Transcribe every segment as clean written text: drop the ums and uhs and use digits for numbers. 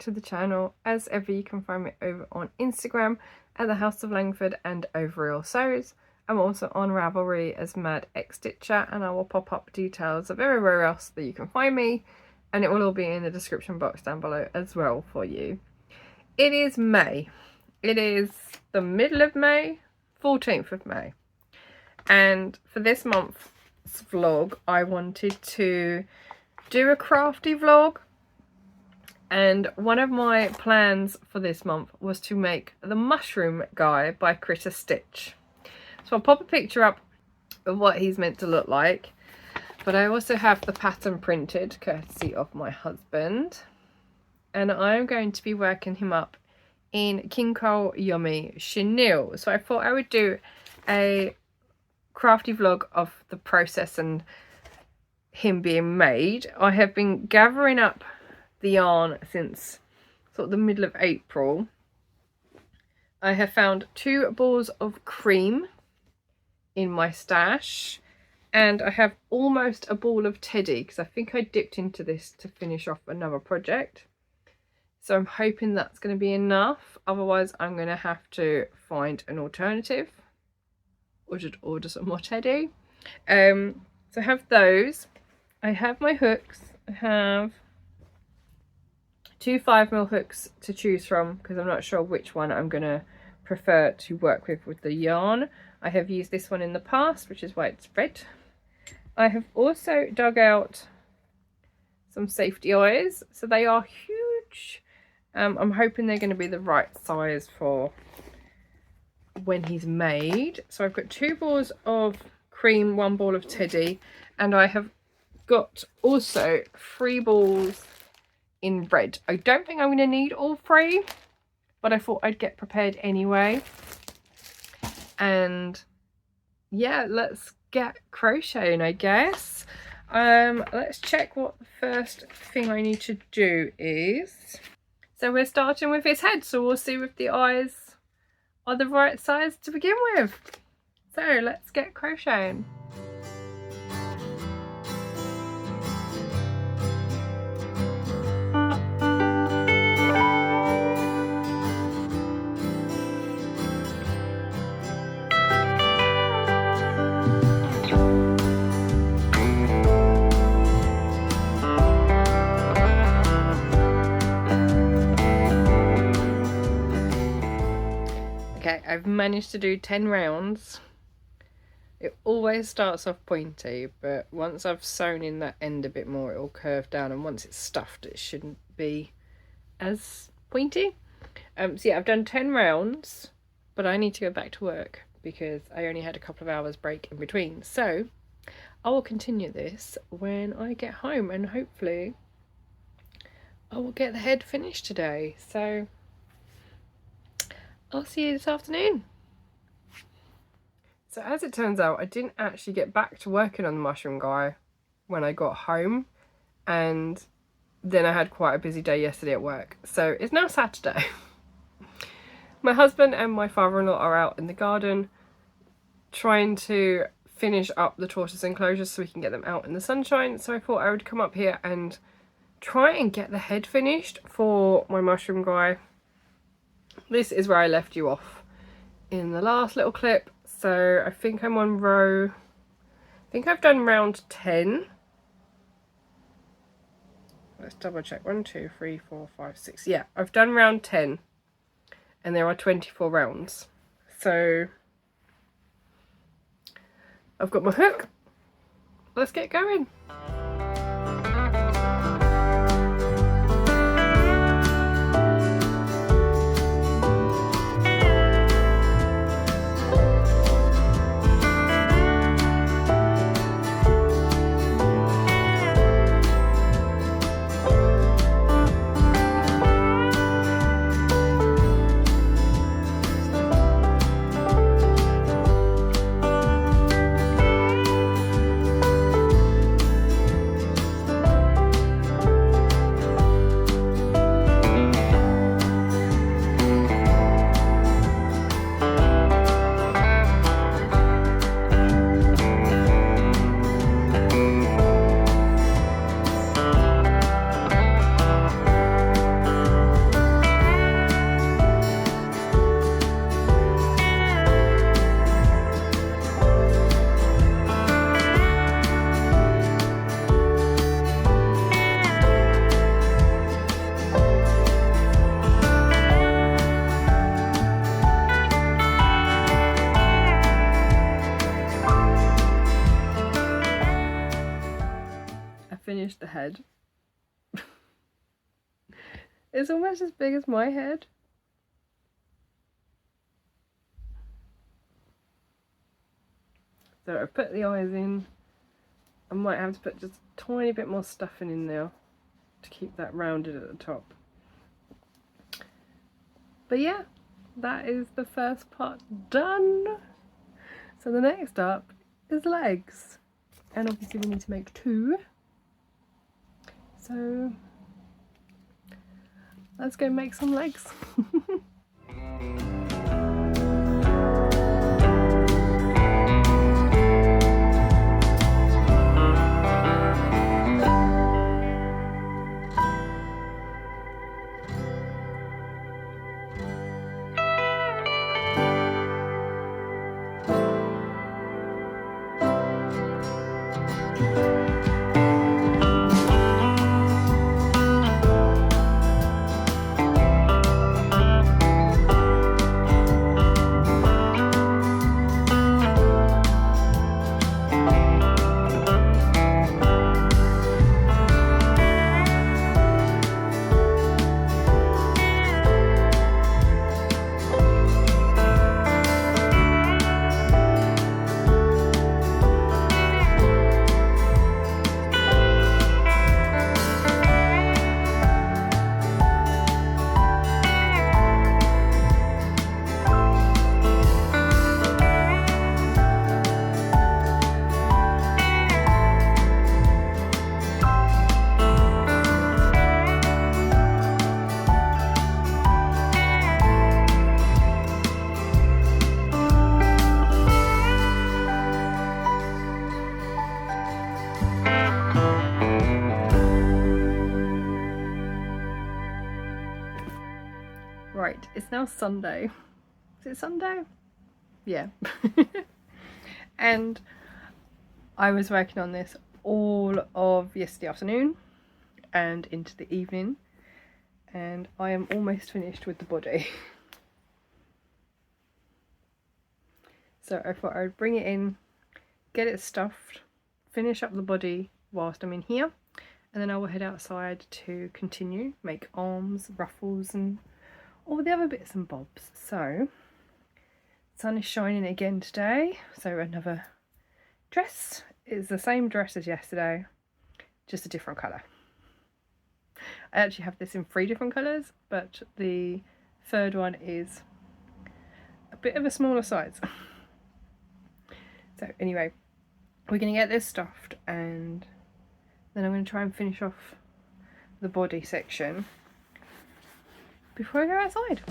to the channel. As ever, you can find me over on Instagram at the House of Langford and Overall Sews. I'm also on Ravelry as Mad X Stitcher, and I will pop up details of everywhere else that you can find me, and it will all be in the description box down below as well for you. It is May. It is the middle of May, 14th of May. And for this month's vlog, I wanted to do a crafty vlog. And one of my plans for this month was to make the mushroom guy by Cutest. So I'll pop a picture up of what he's meant to look like. But I also have the pattern printed, courtesy of my husband. And I'm going to be working him up in King Cole Yummy Chenille. So I thought I would do a crafty vlog of the process and him being made. I have been gathering up the yarn since sort of the middle of April. I have found 2 balls of cream in my stash, and I have almost a ball of teddy because I think I dipped into this to finish off another project. So I'm hoping that's going to be enough. Otherwise I'm going to have to find an alternative or just order some more teddy. So I have those. I have my hooks. I have 2 5mm hooks to choose from because I'm not sure which one I'm going to prefer to work with the yarn. I have used this one in the past, which is why it's red. I have also dug out some safety eyes. So they are huge. I'm hoping they're going to be the right size for when he's made. So I've got 2 balls of cream, 1 ball of teddy, and I have got also 3 balls in red. I don't think I'm going to need all 3, but I thought I'd get prepared anyway. And yeah, let's get crocheting, I guess. Let's check what the first thing I need to do is. So we're starting with his head, so we'll see if the eyes are the right size to begin with. So let's get crocheting. Okay, I've managed to do 10 rounds. It always starts off pointy, but once I've sewn in that end a bit more, it'll curve down, and once it's stuffed, it shouldn't be as pointy. So yeah, I've done 10 rounds, but I need to go back to work because I only had a couple of hours break in between. So I will continue this when I get home, and hopefully I will get the head finished today. So I'll see you this afternoon. So as it turns out, I didn't actually get back to working on the mushroom guy when I got home, and then I had quite a busy day yesterday at work. So it's now Saturday. My husband and my father-in-law are out in the garden trying to finish up the tortoise enclosures so we can get them out in the sunshine. So I thought I would come up here and try and get the head finished for my mushroom guy. This is where I left you off in the last little clip. So I think I'm on row, I think I've done round 10. Let's double check. 1, 2, 3, 4, 5, 6. Yeah, I've done round 10. And there are 24 rounds. So I've got my hook. Let's get going. head. It's almost as big as my head. So I put the eyes in. I might have to put just a tiny bit more stuffing in there to keep that rounded at the top. But yeah, that is the first part done. So the next up is legs. And obviously we need to make 2. So let's go make some legs. Right, it's now Sunday. Is it Sunday? Yeah. And I was working on this all of yesterday afternoon and into the evening, and I am almost finished with the body. So I thought I would bring it in, get it stuffed, finish up the body whilst I'm in here, and then I will head outside to continue, make arms, ruffles and all the other bits and bobs. So sun is shining again today, so another dress. It's the same dress as yesterday, just a different colour. I actually have this in 3 different colours, but the third one is a bit of a smaller size. So anyway, we're going to get this stuffed and then I'm going to try and finish off the body section before I go outside.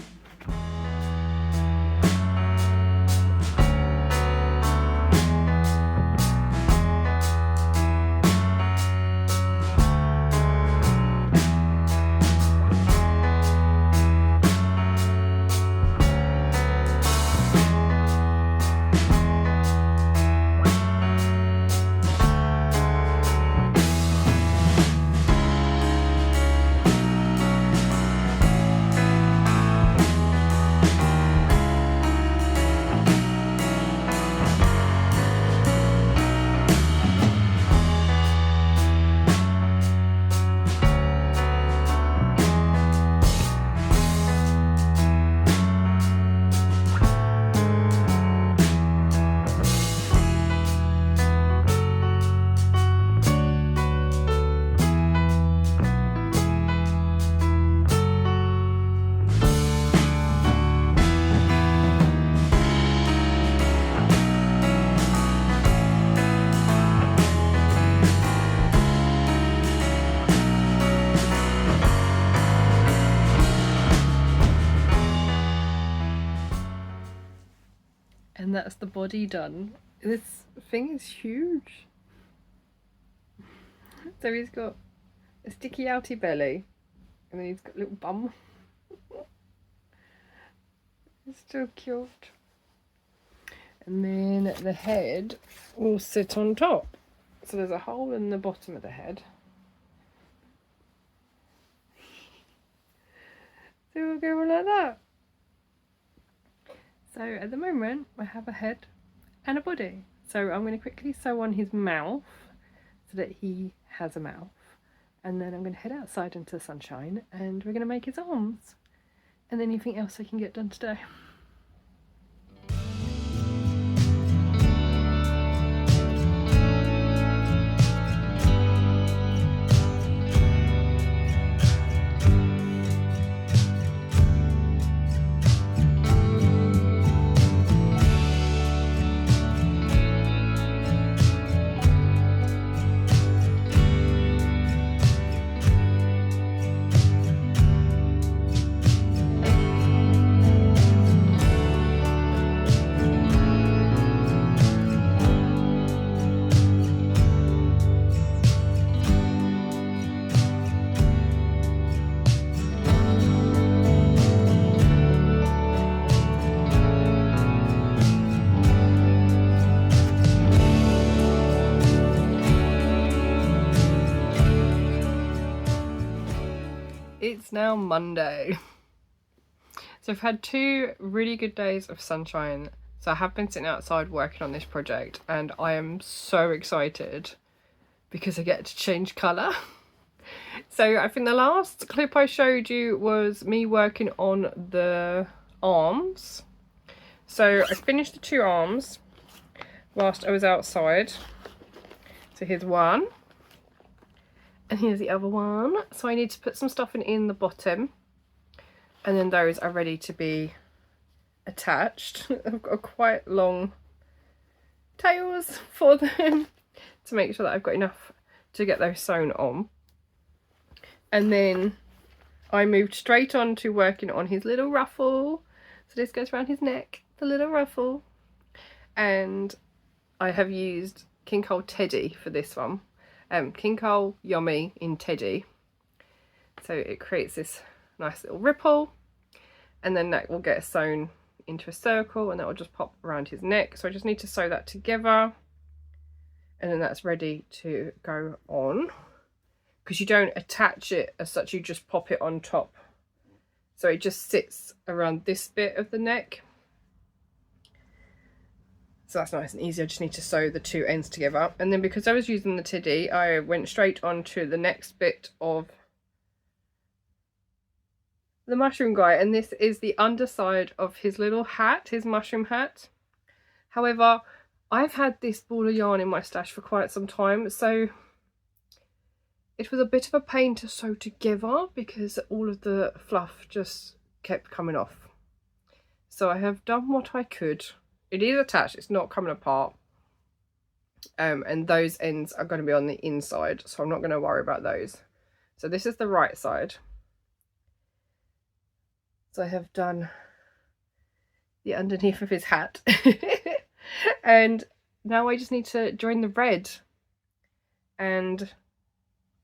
And that's the body done. This thing is huge. So he's got a sticky outy belly and then he's got a little bum. It's still cute. And then the head will sit on top. So there's a hole in the bottom of the head. So we'll go on like that. So at the moment I have a head and a body. So I'm going to quickly sew on his mouth so that he has a mouth. And then I'm going to head outside into the sunshine and we're going to make his arms. And then anything else I can get done today. It's now Monday. So I've had 2 really good days of sunshine. So I have been sitting outside working on this project and I am so excited because I get to change colour. So I think the last clip I showed you was me working on the arms. So I finished the 2 arms whilst I was outside. So here's one. And here's the other one. So I need to put some stuff in the bottom. And then those are ready to be attached. I've got quite long tails for them to make sure that I've got enough to get those sewn on. And then I moved straight on to working on his little ruffle. So this goes around his neck, the little ruffle. And I have used King Cole Teddy for this one. King Cole Yummy in Teddy. So it creates this nice little ripple and then that will get sewn into a circle and that will just pop around his neck. So I just need to sew that together and then that's ready to go on, because you don't attach it as such, you just pop it on top. So it just sits around this bit of the neck. So that's nice and easy. I just need to sew the 2 ends together. And then because I was using the Teddy, I went straight on to the next bit of the mushroom guy. And this is the underside of his little hat, his mushroom hat. However, I've had this ball of yarn in my stash for quite some time. So it was a bit of a pain to sew together because all of the fluff just kept coming off. So I have done what I could. It is attached, it's not coming apart. And those ends are going to be on the inside, so I'm not going to worry about those. So this is the right side. So I have done the underneath of his hat. And now I just need to join the red and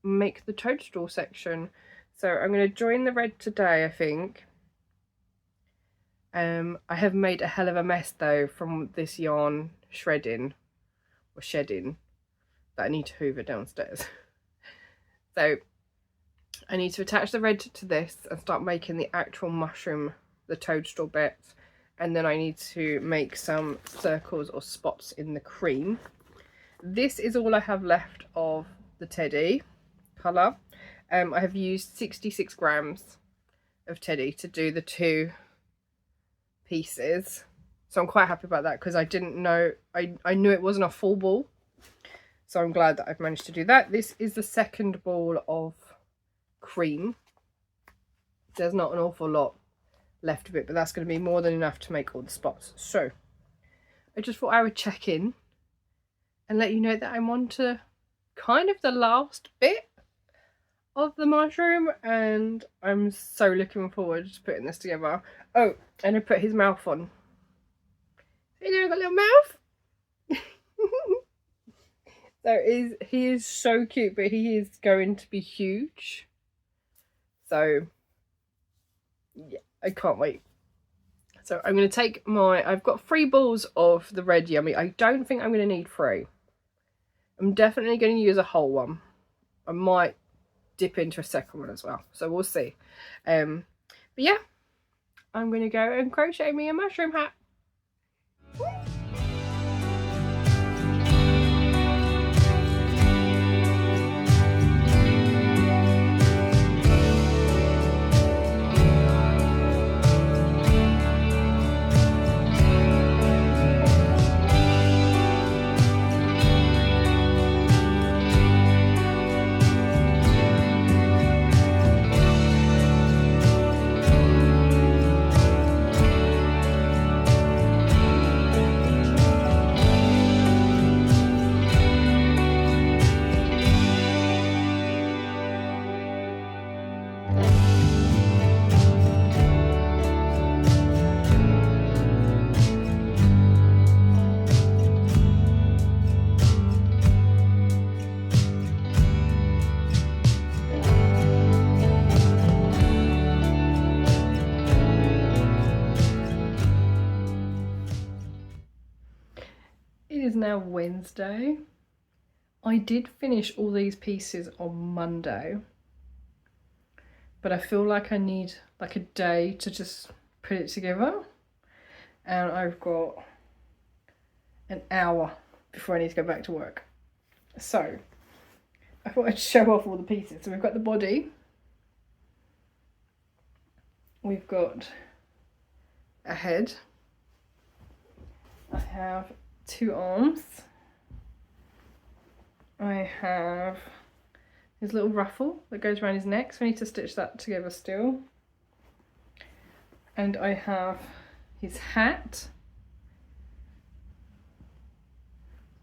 make the toadstool section. So I'm going to join the red today, I think. I have made a hell of a mess though from this yarn shredding or shedding that I need to hoover downstairs. So I need to attach the red to this and start making the actual mushroom, the toadstool bits, and then I need to make some circles or spots in the cream. This is all I have left of the Teddy colour. I have used 66 grams of Teddy to do the 2 pieces, so I'm quite happy about that because I didn't know, I knew it wasn't a full ball, so I'm glad that I've managed to do that. This is the second ball of cream. There's not an awful lot left of it, but that's going to be more than enough to make all the spots. So I just thought I would check in and let you know that I'm on to kind of the last bit of the mushroom and I'm so looking forward to putting this together. Oh, and I put his mouth on. You know, got a little mouth. So he is so cute, but he is going to be huge. So yeah, I can't wait. So I'm going to take I've got 3 balls of the red yummy. I don't think I'm going to need 3. I'm definitely going to use a whole one. I might dip into a second one as well, so we'll see. But yeah, I'm going to go and crochet me a mushroom hat. now Wednesday. I did finish all these pieces on Monday, but I feel like I need like a day to just put it together, and I've got an hour before I need to go back to work. So I thought I'd show off all the pieces. So we've got the body, we've got a head, I have 2 arms, I have his little ruffle that goes around his neck, so I need to stitch that together still, and I have his hat,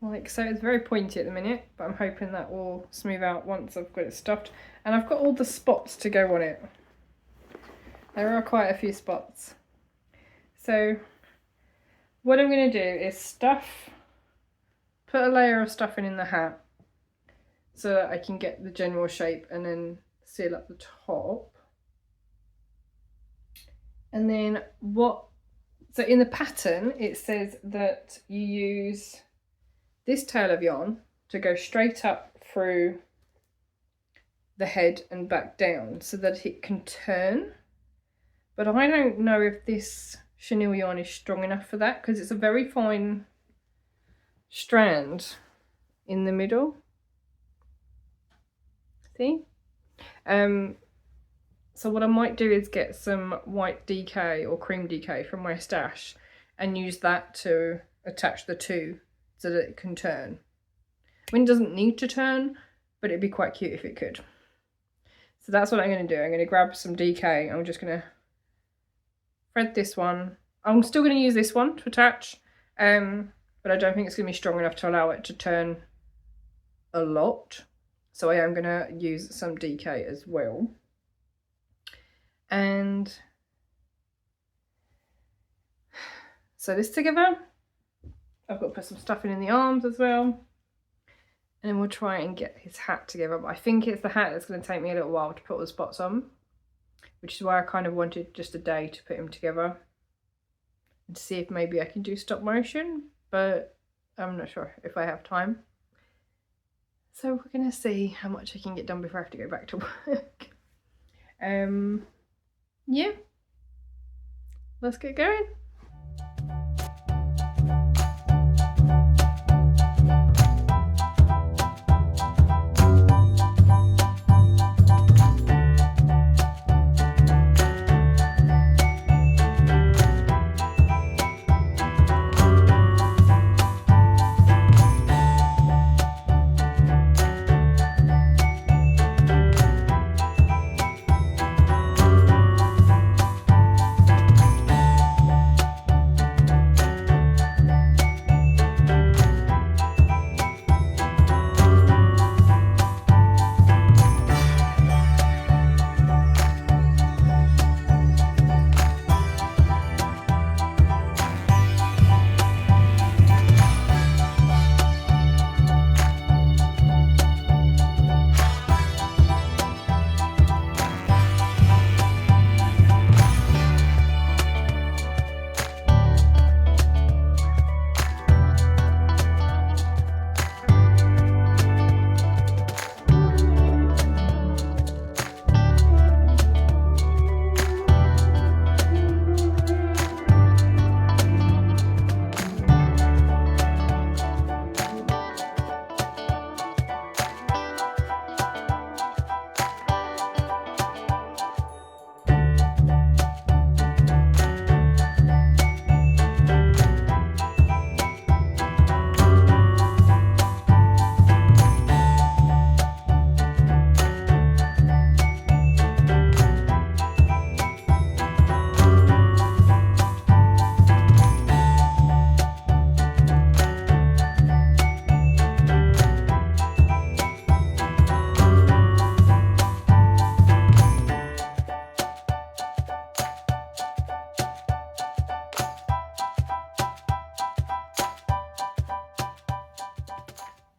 like so. It's very pointy at the minute, but I'm hoping that will smooth out once I've got it stuffed, and I've got all the spots to go on it. There are quite a few spots. So what I'm going to do is put a layer of stuffing in the hat so that I can get the general shape, and then seal up the top. And then so in the pattern it says that you use this tail of yarn to go straight up through the head and back down so that it can turn. But I don't know if this chenille yarn is strong enough for that, because it's a very fine strand in the middle. See? So what I might do is get some white DK or cream DK from my stash and use that to attach the two so that it can turn. I mean, it doesn't need to turn, but it'd be quite cute if it could. So that's what I'm going to do. I'm going to grab some DK. I'm just going to thread this one. I'm still going to use this one to attach, but I don't think it's going to be strong enough to allow it to turn a lot. So I am going to use some DK as well. And sew this together. I've got to put some stuffing in the arms as well. And then we'll try and get his hat together. But I think it's the hat that's going to take me a little while to put all the spots on, which is why I kind of wanted just a day to put him together and to see if maybe I can do stop motion, but I'm not sure if I have time. So we're going to see how much I can get done before I have to go back to work. Yeah, let's get going.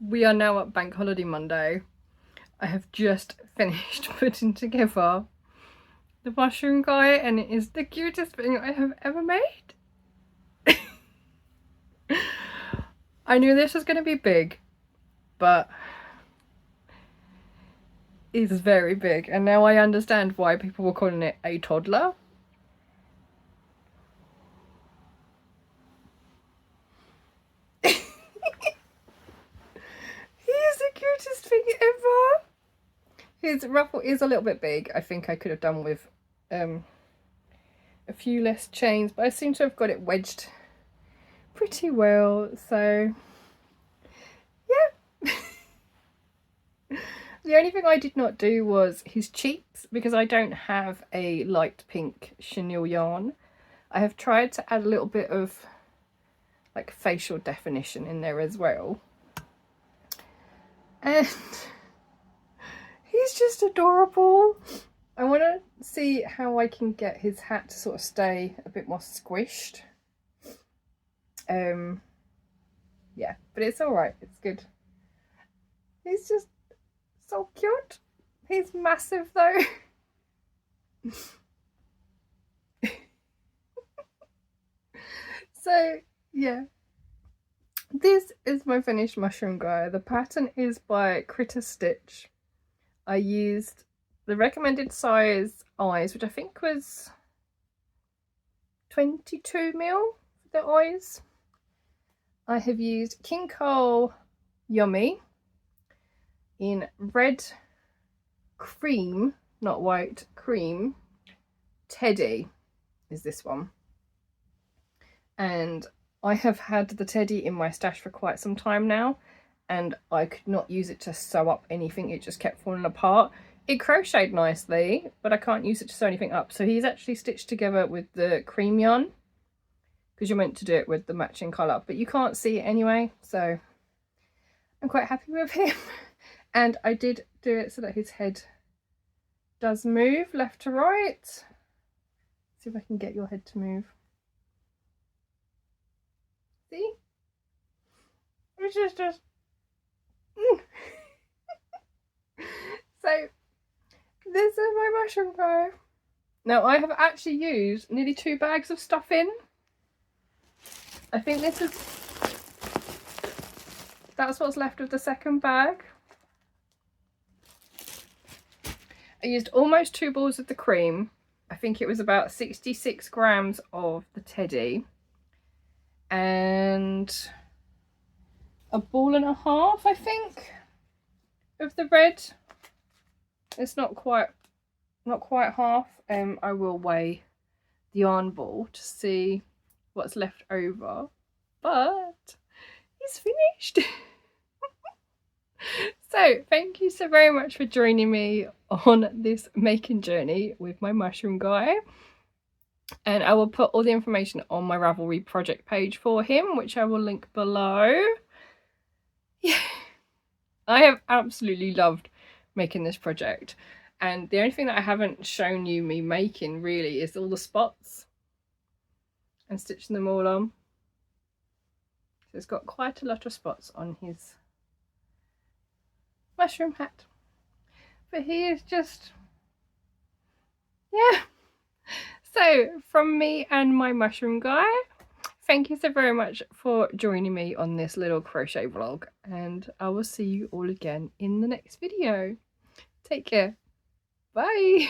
We are now at Bank Holiday Monday. I have just finished putting together the mushroom guy, and it is the cutest thing I have ever made. I knew this was going to be big, but it's very big, and now I understand why people were calling it a toddler. He is the cutest thing ever. His ruffle is a little bit big. I think I could have done with a few less chains, but I seem to have got it wedged pretty well, so yeah. The only thing I did not do was his cheeks, because I don't have a light pink chenille yarn. I have tried to add a little bit of like facial definition in there as well, and he's just adorable. I want to see how I can get his hat to sort of stay a bit more squished. Yeah, but it's all right, it's good. He's just so cute. He's massive though. So yeah, this is my finished mushroom guy. The pattern is by cutest. I used the recommended size eyes, which I think was 22mm for the eyes. I have used King Cole Yummy in red cream, not white, cream. Teddy is this one. And I have had the teddy in my stash for quite some time now, and I could not use it to sew up anything. It just kept falling apart. It crocheted nicely, but I can't use it to sew anything up. So he's actually stitched together with the cream yarn, because you're meant to do it with the matching colour, but you can't see it anyway, so I'm quite happy with him. And I did do it so that his head does move left to right. See if I can get your head to move. See? Which is just So this is my mushroom guy. Now I have actually used nearly 2 bags of stuff in. I think that's what's left of the second bag. I used almost 2 balls of the cream. I think it was about 66 grams of the teddy, and a ball and a half, I think, of the red. It's not quite half. I will weigh the yarn ball to see what's left over, but he's finished. So thank you so very much for joining me on this making journey with my mushroom guy, and I will put all the information on my Ravelry project page for him, which I will link below. Yeah, I have absolutely loved making this project, and the only thing that I haven't shown you me making really is all the spots and stitching them all on. So it's got quite a lot of spots on his mushroom hat, but he is just, yeah. So from me and my mushroom guy, thank you so very much for joining me on this little crochet vlog, and I will see you all again in the next video. Take care. Bye.